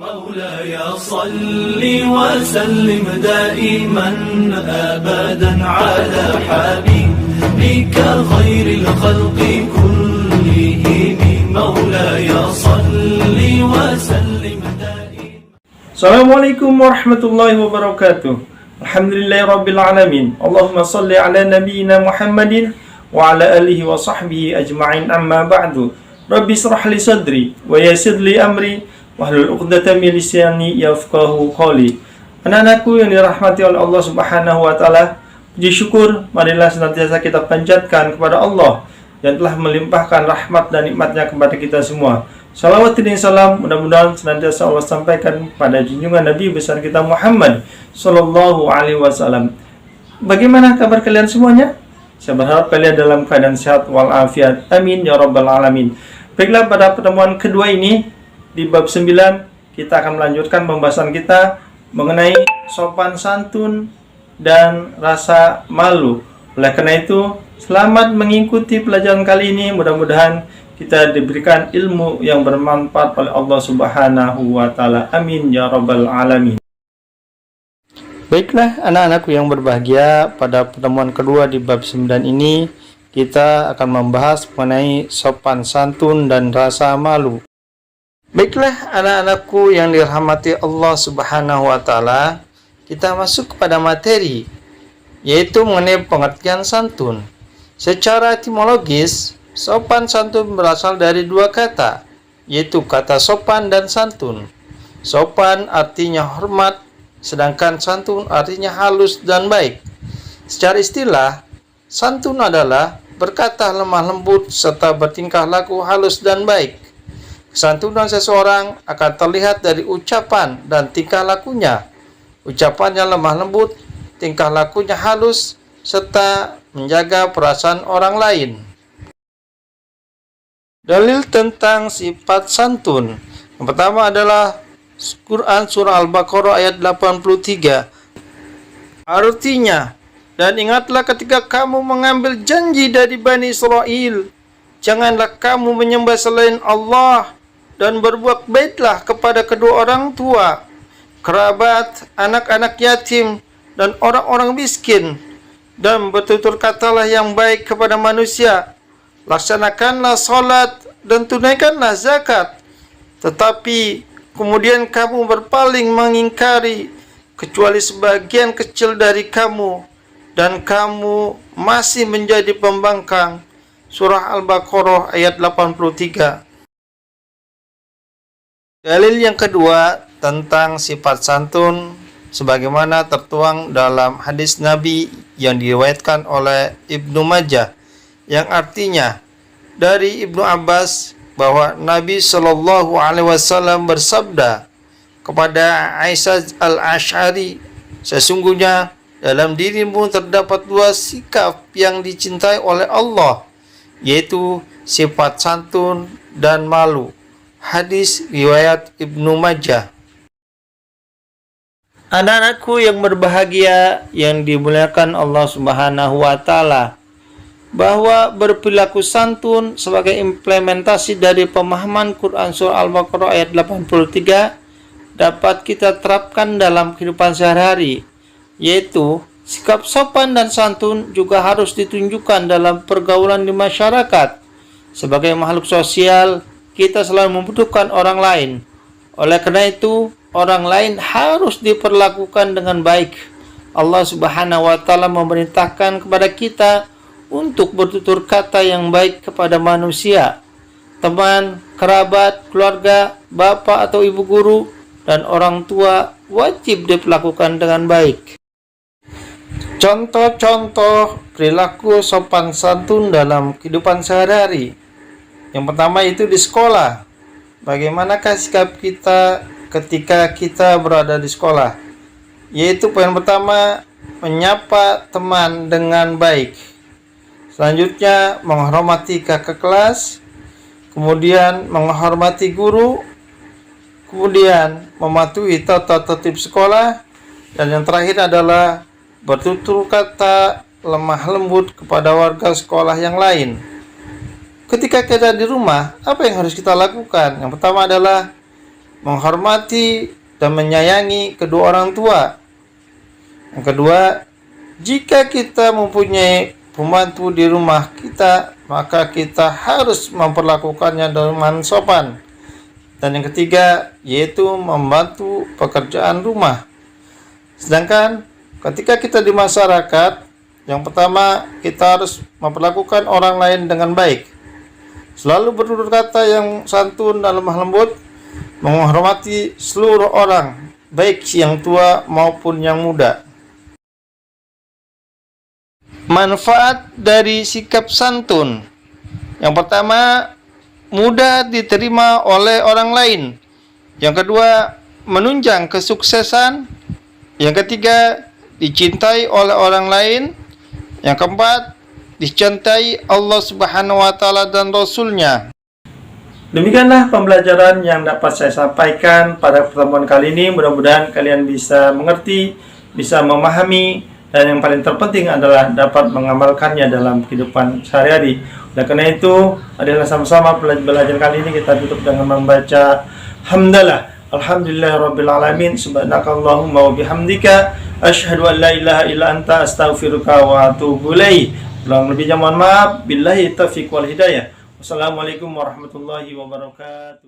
مولاي صل وسلم دائما أبدا على حبيبك خير الخلق كلهم مولاي صل وسلم دائما. Assalamualaikum warahmatullahi wabarakatuh. Alhamdulillahirabbil alamin. Allahumma shalli ala nabiyyina Muhammadin wa ala alihi wa sahbihi ajma'in, amma ba'du. Rabbi shrah li sadri wa yassir li amri wahlul 'uqdatam min lisani yafqahu qawli. Anak-anakku yang dirahmati oleh Allah Subhanahu wa taala, puji syukur marilah senantiasa kita panjatkan kepada Allah yang telah melimpahkan rahmat dan nikmatnya kepada kita semua. Salawat dan salam mudah-mudahan senantiasa Allah sampaikan pada junjungan Nabi besar kita Muhammad Sallallahu Alaihi Wasallam. Bagaimana kabar kalian semuanya? Saya berharap kalian dalam keadaan sehat walafiat. Amin ya rabbal alamin. Baiklah, pada pertemuan kedua ini di bab 9 kita akan melanjutkan pembahasan kita mengenai sopan santun dan rasa malu. Oleh karena itu, selamat mengikuti pelajaran kali ini. Mudah-mudahan kita diberikan ilmu yang bermanfaat oleh Allah Subhanahu wa taala. Amin ya rabbal alamin. Baiklah anak-anakku yang berbahagia, pada pertemuan kedua di bab 9 ini kita akan membahas mengenai sopan santun dan rasa malu. Baiklah anak-anakku yang dirahmati Allah Subhanahu wa taala, kita masuk kepada materi, yaitu mengenai pengertian santun. Secara etimologis, sopan santun berasal dari dua kata, yaitu kata sopan dan santun. Sopan artinya hormat, sedangkan santun artinya halus dan baik. Secara istilah, santun adalah berkata lemah lembut serta bertingkah laku halus dan baik. Kesantunan seseorang akan terlihat dari ucapan dan tingkah lakunya. Ucapannya lemah lembut, tingkah lakunya halus, serta menjaga perasaan orang lain. Dalil tentang sifat santun. Yang pertama adalah Quran surah Al-Baqarah ayat 83. Artinya, dan ingatlah ketika kamu mengambil janji dari Bani Israel, janganlah kamu menyembah selain Allah, dan berbuat baiklah kepada kedua orang tua, kerabat, anak-anak yatim, dan orang-orang miskin, dan bertutur katalah yang baik kepada manusia. Laksanakanlah salat dan tunaikanlah zakat. Tetapi kemudian kamu berpaling mengingkari kecuali sebagian kecil dari kamu, dan kamu masih menjadi pembangkang. Surah Al-Baqarah ayat 83. Dalil yang kedua tentang sifat santun sebagaimana tertuang dalam hadis Nabi yang diriwayatkan oleh Ibnu Majah, yang artinya dari Ibnu Abbas bahwa Nabi Shallallahu Alaihi Wasallam bersabda kepada Aisyah al-Ash'ari, sesungguhnya dalam dirimu terdapat dua sikap yang dicintai oleh Allah, yaitu sifat santun dan malu. Hadis riwayat Ibnu Majah. Anak-anakku yang berbahagia yang dimuliakan Allah Subhanahu wa taala, bahwa berperilaku santun sebagai implementasi dari pemahaman Quran surah Al-Baqarah ayat 83 dapat kita terapkan dalam kehidupan sehari-hari, yaitu sikap sopan dan santun juga harus ditunjukkan dalam pergaulan di masyarakat. Sebagai makhluk sosial, kita selalu membutuhkan orang lain. Oleh karena itu, orang lain harus diperlakukan dengan baik. Allah Subhanahu wa taala memerintahkan kepada kita untuk bertutur kata yang baik kepada manusia, teman, kerabat, keluarga, bapak atau ibu guru, dan orang tua wajib diperlakukan dengan baik. Contoh-contoh perilaku sopan santun dalam kehidupan sehari-hari. Yang pertama itu di sekolah. Bagaimanakah sikap kita ketika kita berada di sekolah? Yaitu poin pertama, menyapa teman dengan baik. Selanjutnya, menghormati kakak kelas. Kemudian, menghormati guru. Kemudian, mematuhi tata tertib sekolah. Dan yang terakhir adalah bertutur kata lemah lembut kepada warga sekolah yang lain. Ketika kita di rumah, apa yang harus kita lakukan? Yang pertama adalah menghormati dan menyayangi kedua orang tua. Yang kedua, jika kita mempunyai pembantu di rumah kita, maka kita harus memperlakukannya dengan sopan. Dan yang ketiga, yaitu membantu pekerjaan rumah. Sedangkan ketika kita di masyarakat, yang pertama, kita harus memperlakukan orang lain dengan baik. Selalu bertutur kata yang santun dan lemah lembut, menghormati seluruh orang, baik yang tua maupun yang muda. Manfaat dari sikap santun. Yang pertama, mudah diterima oleh orang lain. Yang kedua, menunjang kesuksesan. Yang ketiga, dicintai oleh orang lain. Yang keempat, dicintai Allah Subhanahu wa taala dan Rasul-Nya. Demikianlah pembelajaran yang dapat saya sampaikan pada pertemuan kali ini. Mudah-mudahan kalian bisa mengerti, bisa memahami, dan yang paling terpenting adalah dapat mengamalkannya dalam kehidupan sehari-hari. Oleh karena itu, adalah sama-sama belajar kali ini kita tutup dengan membaca hamdalah. Alhamdulillahirrabbilalamin. Subhanakallahumma wa bihamdika asyhadu an la ilaha illa anta astaghfiruka wa atubu ilaik. Kurang lebihnya mohon maaf. Billahi taufiq wal hidayah. Wassalamualaikum warahmatullahi wabarakatuh.